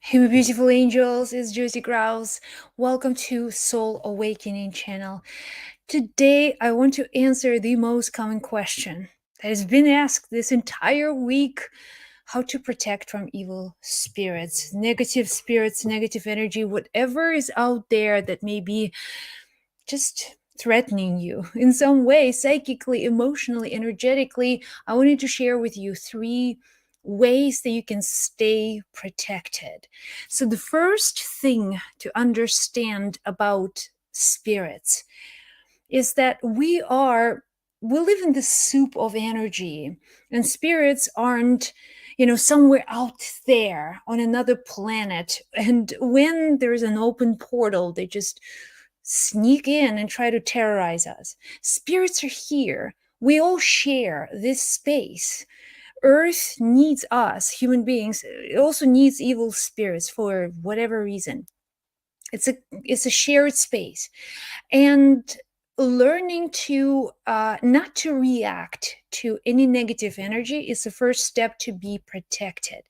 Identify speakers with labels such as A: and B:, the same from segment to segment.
A: Hey, my beautiful angels, it's Josie Grouse. Welcome to Soul Awakening channel. Today, I want to answer the most common question that has been asked this entire week: how to protect from evil spirits, negative energy, whatever is out there that may be just threatening you in some way, psychically, emotionally, energetically. I wanted to share with you three ways that you can stay protected. So, the first thing to understand about spirits is that we live in the soup of energy, and spirits aren't somewhere out there on another planet, and when there's an open portal they just sneak in and try to terrorize us. Spirits are here. We all share this space. Earth needs us, human beings. It also needs evil spirits for whatever reason. It's a shared space, and learning to not to react to any negative energy is the first step to be protected.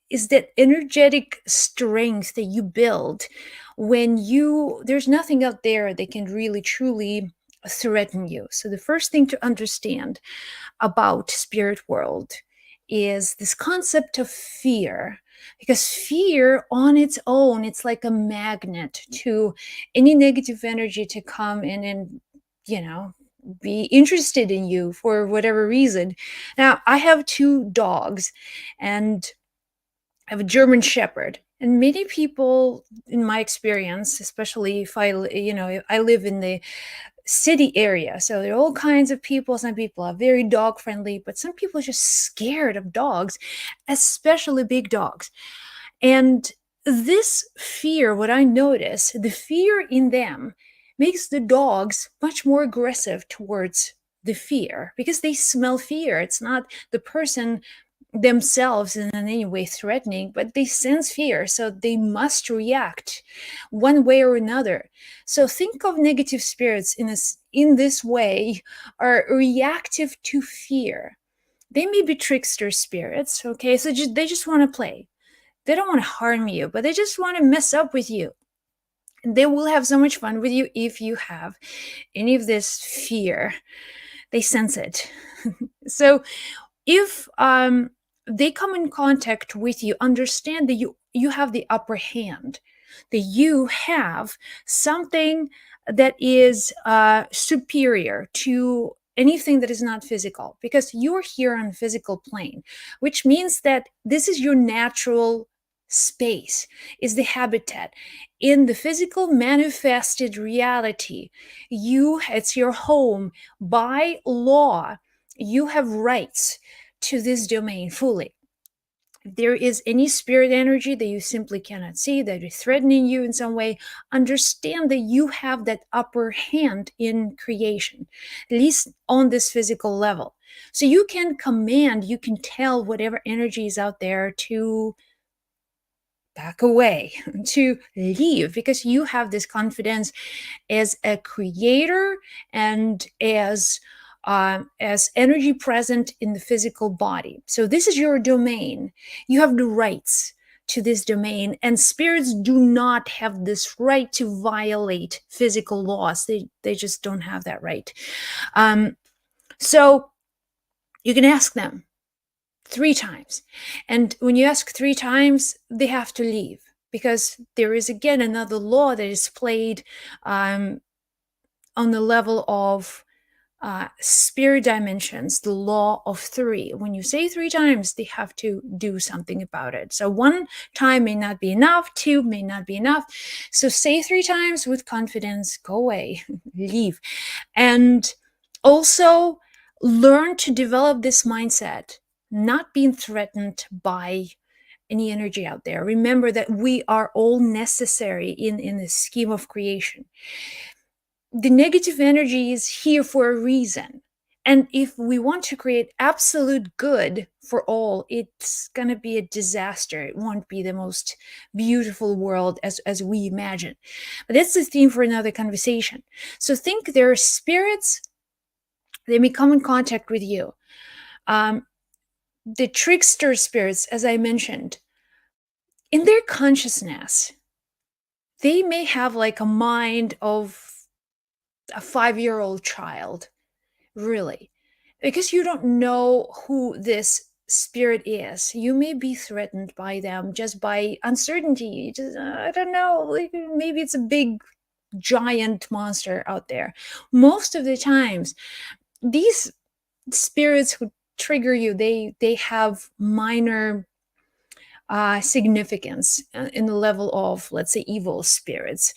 A: Is that energetic strength that you build when there's nothing out there that can really truly threaten you. So the first thing to understand about spirit world is this concept of fear, because fear on its own, it's like a magnet to any negative energy to come in and you know be interested in you for whatever reason. Now, I have two dogs, and I have a German Shepherd. And many people, in my experience, especially if I live in the city area. So there are all kinds of people. Some people are very dog friendly, but some people are just scared of dogs, especially big dogs. And this fear, what I notice, the fear in them makes the dogs much more aggressive towards the fear because they smell fear. It's not the person themselves in any way threatening, but they sense fear, so they must react one way or another. So think of negative spirits in this way, are reactive to fear. They may be trickster spirits, okay? So they just want to play. They don't want to harm you, but they just want to mess up with you. And they will have so much fun with you if you have any of this fear. They sense it. So if they come in contact with you, understand that you have the upper hand, that you have something that is superior to anything that is not physical, because you're here on physical plane, which means that this is your natural space, is the habitat. In the physical manifested reality, it's your home. By law, you have rights to this domain fully. If there is any spirit energy that you simply cannot see, that is threatening you in some way, understand that you have that upper hand in creation, at least on this physical level. So you can command, you can tell whatever energy is out there to back away, to leave, because you have this confidence as a creator and as energy present in the physical body. So this is your domain. You have the rights to this domain, and spirits do not have this right to violate physical laws. They just don't have that right. So you can ask them 3 times. And when you ask 3 times, they have to leave, because there is again another law that is played on the level of spirit dimensions, the law of 3. When you say 3 times, they have to do something about it. So 1 time may not be enough, 2 may not be enough. So say 3 times with confidence, go away, leave. And also learn to develop this mindset, not being threatened by any energy out there. Remember that we are all necessary in the scheme of creation. The negative energy is here for a reason. And if we want to create absolute good for all, it's going to be a disaster. It won't be the most beautiful world as we imagine. But that's the theme for another conversation. So think there are spirits, they may come in contact with you. The trickster spirits, as I mentioned, in their consciousness, they may have like a mind of a 5-year-old child, really, because you don't know who this spirit is. You may be threatened by them just by uncertainty. Just, I don't know, like maybe it's a big giant monster out there. Most of the times, these spirits who trigger you, they have minor significance in the level of, let's say, evil spirits.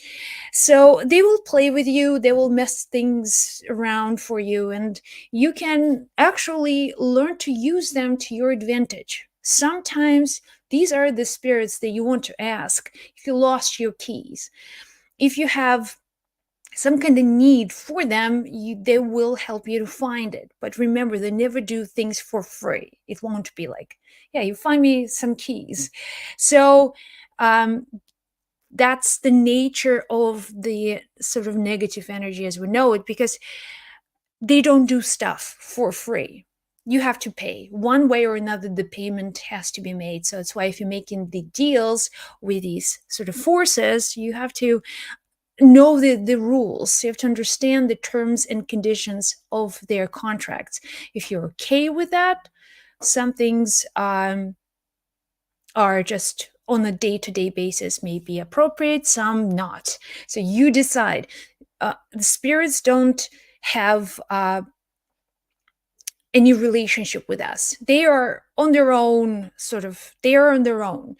A: So they will play with you, they will mess things around for you, and you can actually learn to use them to your advantage. Sometimes these are the spirits that you want to ask if you lost your keys. If you have some kind of need for them, they will help you to find it. But remember, they never do things for free. It won't be like, yeah, you find me some keys. So um, that's the nature of the sort of negative energy as we know it, because they don't do stuff for free. You have to pay one way or another. The payment has to be made. So that's why if you're making the deals with these sort of forces, you have to know the rules. You have to understand the terms and conditions of their contracts. If you're okay with that, some things are just on a day-to-day basis may be appropriate, some not. So you decide. The spirits don't have any relationship with us. They are on their own, sort of, they are on their own.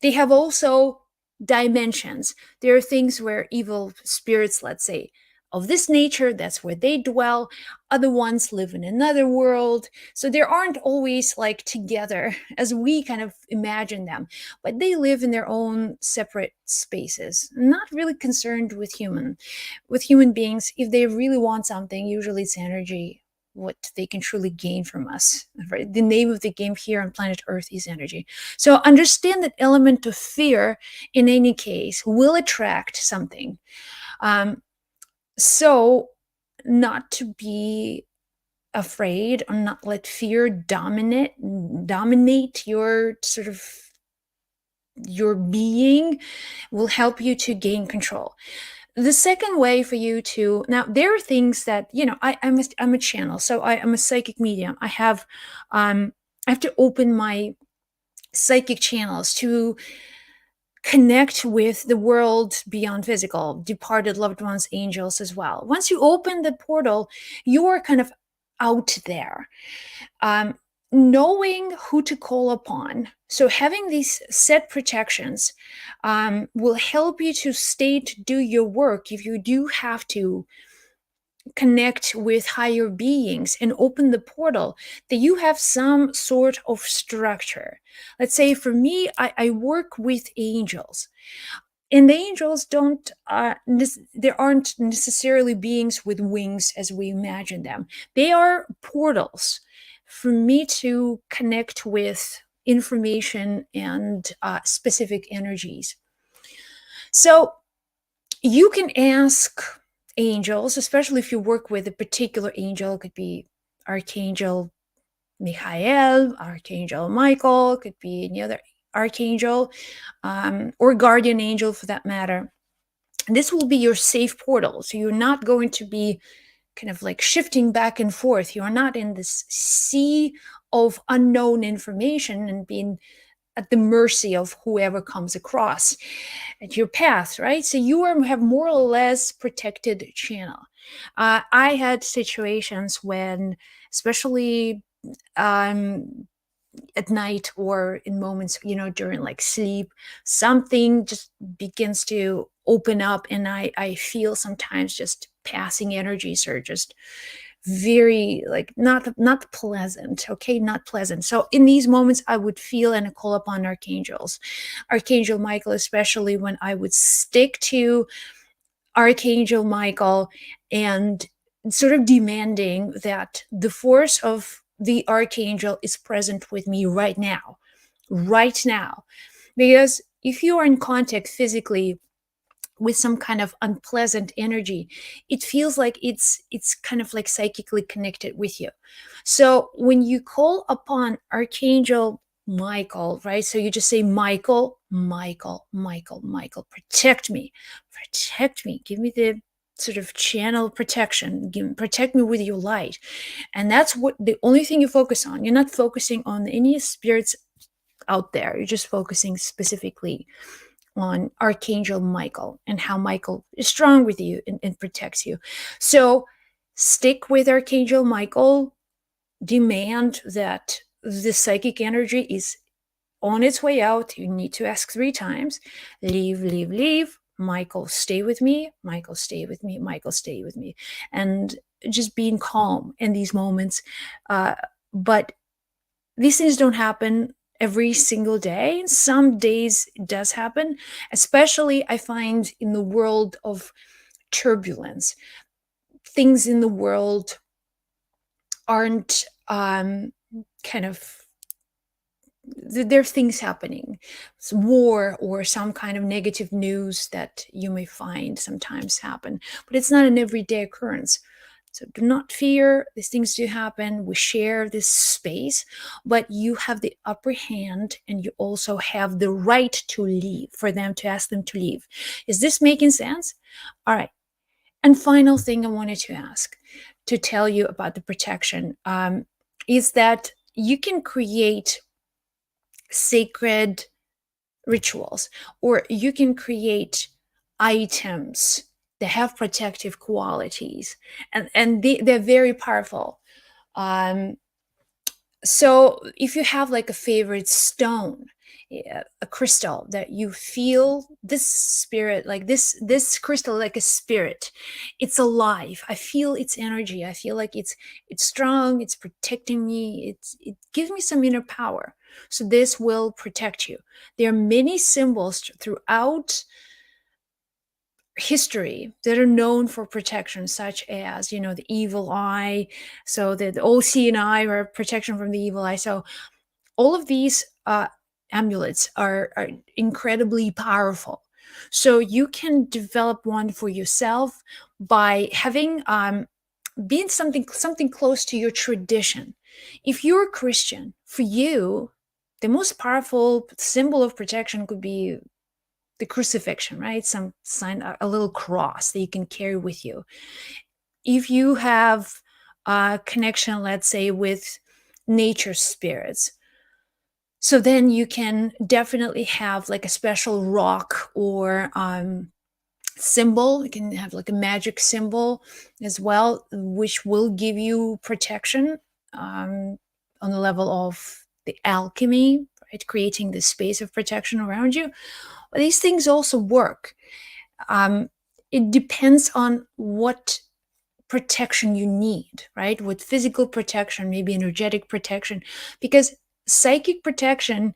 A: They have also dimensions. There are things where evil spirits, let's say, of this nature, that's where they dwell. Other ones live in another world. So they aren't always like together as we kind of imagine them, but they live in their own separate spaces, not really concerned with human beings. If they really want something, usually it's energy, what they can truly gain from us. Right? The name of the game here on planet Earth is energy. So understand that element of fear, in any case, will attract something. So not to be afraid or not let fear dominate your sort of your being will help you to gain control. The second way for you to, now there are things that, I'm a channel, so I'm a psychic medium. I have to open my psychic channels to connect with the world beyond physical, departed loved ones, angels as well. Once you open the portal, you are kind of out there. Knowing who to call upon, so having these set protections, will help you to stay to do your work if you do have to connect with higher beings and open the portal, that you have some sort of structure. Let's say for me, I work with angels, and the angels don't there aren't necessarily beings with wings as we imagine them. They are portals for me to connect with information and specific energies. So you can ask angels, especially if you work with a particular angel. It could be Archangel Michael, Archangel Michael, could be any other archangel, or guardian angel for that matter. This will be your safe portal. So you're not going to be kind of like shifting back and forth. You're not in this sea of unknown information and being at the mercy of whoever comes across at your path, right? So have more or less protected channel. I had situations when, especially at night or in moments, during like sleep, something just begins to open up, and I feel sometimes just passing energies or just very like not pleasant. Okay, not pleasant. So in these moments I would feel and call upon archangels, Archangel Michael, especially when I would stick to Archangel Michael and sort of demanding that the force of the archangel is present with me right now, right now. Because if you are in contact physically with some kind of unpleasant energy, it feels like it's kind of like psychically connected with you. So when you call upon Archangel Michael, right? So you just say, Michael, Michael, Michael, Michael, protect me, give me the sort of channel of protection, protect me with your light. And that's what the only thing you focus on. You're not focusing on any spirits out there. You're just focusing specifically on Archangel Michael and how Michael is strong with you and protects you. So stick with Archangel Michael, demand that the psychic energy is on its way out. You need to ask 3 times: leave, leave, leave. Michael, stay with me. Michael, stay with me. Michael, stay with me. And just being calm in these moments. But these things don't happen every single day. Some days it does happen, especially I find in the world of turbulence. Things in the world aren't kind of, there are things happening. It's war or some kind of negative news that you may find sometimes happen, but it's not an everyday occurrence. So do not fear, these things do happen. We share this space, but you have the upper hand and you also have the right to leave, for them to ask them to leave. Is this making sense? All right. And final thing I wanted to ask, to tell you about the protection, is that you can create sacred rituals, or you can create items that have protective qualities, and they're very powerful. um, so if you have like a favorite stone, yeah, a crystal that you feel this spirit, like this crystal, like a spirit, it's alive, I feel its energy, I feel like it's strong, it's protecting me, it gives me some inner power, so this will protect you. There are many symbols throughout history that are known for protection, such as, the evil eye, so the all-seeing eye, or protection from the evil eye. So all of these amulets are incredibly powerful. So you can develop one for yourself by having being something close to your tradition. If you're a Christian, for you, the most powerful symbol of protection could be the crucifixion, right? Some sign, a little cross that you can carry with you. If you have a connection, let's say, with nature spirits, so then you can definitely have like a special rock or symbol. You can have like a magic symbol as well, which will give you protection on the level of the alchemy, right? Creating the space of protection around you. But these things also work. Um, it depends on what protection you need, right? With physical protection, maybe energetic protection, because psychic protection,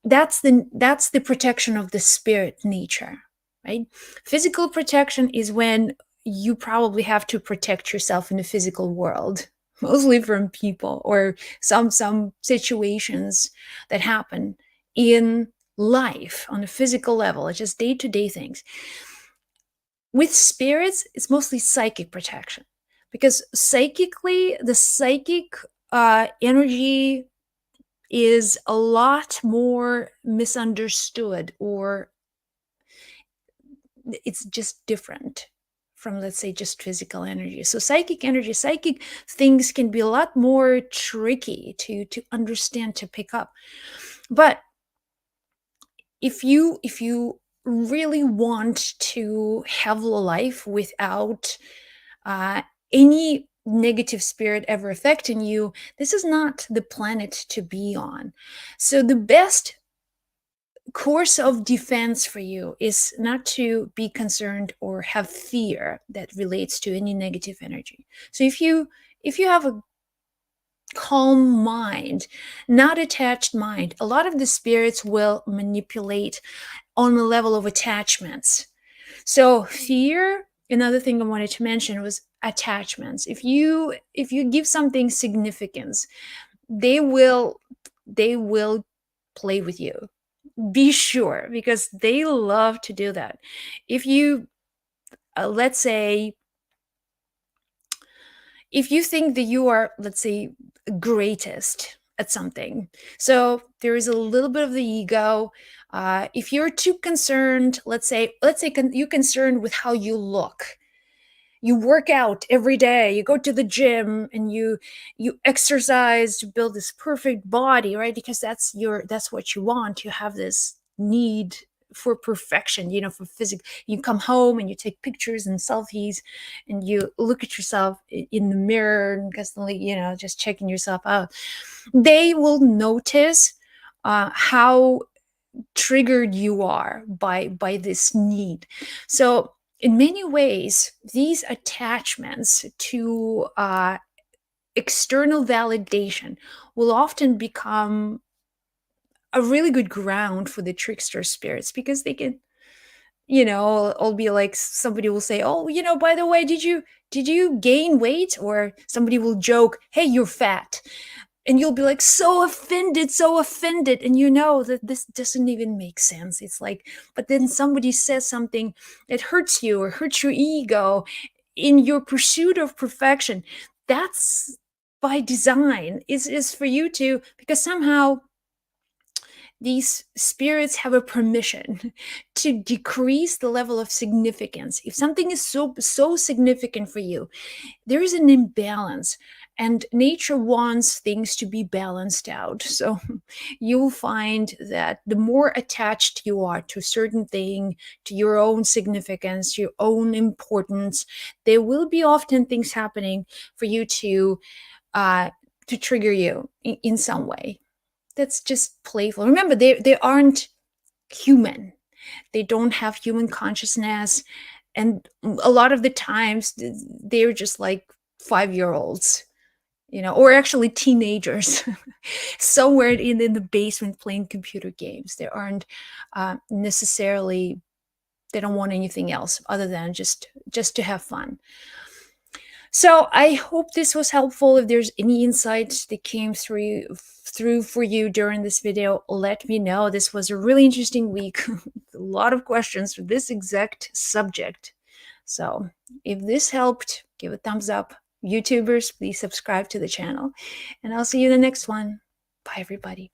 A: that's the protection of the spirit nature, right? Physical protection is when you probably have to protect yourself in the physical world, mostly from people or some situations that happen in life on a physical level. It's just day-to-day things. With spirits, it's mostly psychic protection, because psychically, the psychic energy is a lot more misunderstood, or it's just different from, let's say, just physical energy. So psychic energy, psychic things can be a lot more tricky to understand, to pick up. But if you really want to have a life without uh, any negative spirit ever affecting you, this is not the planet to be on. So the best course of defense for you is not to be concerned or have fear that relates to any negative energy. So if you have a calm mind, not attached mind, a lot of the spirits will manipulate on the level of attachments. So fear, another thing I wanted to mention was attachments. If you give something significance, they will play with you. Be sure, because they love to do that. If you let's say, if you think that you are, let's say, greatest at something. So there is a little bit of the ego. If you're too concerned, you're concerned with how you look. You work out every day, you go to the gym, and you exercise to build this perfect body, right? Because that's what you want. You have this need for perfection, for physics. You come home and you take pictures and selfies, and you look at yourself in the mirror and constantly, just checking yourself out. They will notice how triggered you are by this need. So in many ways, these attachments to external validation will often become a really good ground for the trickster spirits, because they can, I'll be like, somebody will say, oh, by the way, did you gain weight? Or somebody will joke, hey, you're fat. And you'll be like, so offended, and you know that this doesn't even make sense. It's like, but then somebody says something that hurts you or hurts your ego in your pursuit of perfection. That's by design. Is for you to, because somehow these spirits have a permission to decrease the level of significance. If something is so significant for you, there is an imbalance, and nature wants things to be balanced out. So you'll find that the more attached you are to a certain thing, to your own significance, your own importance, there will be often things happening for you to trigger you in some way. That's just playful. Remember, they aren't human. They don't have human consciousness, and a lot of the times they're just like 5-year olds, or actually teenagers, somewhere in the basement playing computer games. They aren't necessarily, they don't want anything else other than just to have fun. So I hope this was helpful. If there's any insights that came through for you during this video, let me know. This was a really interesting week. A lot of questions for this exact subject. So if this helped, give a thumbs up. YouTubers, please subscribe to the channel. And I'll see you in the next one. Bye, everybody.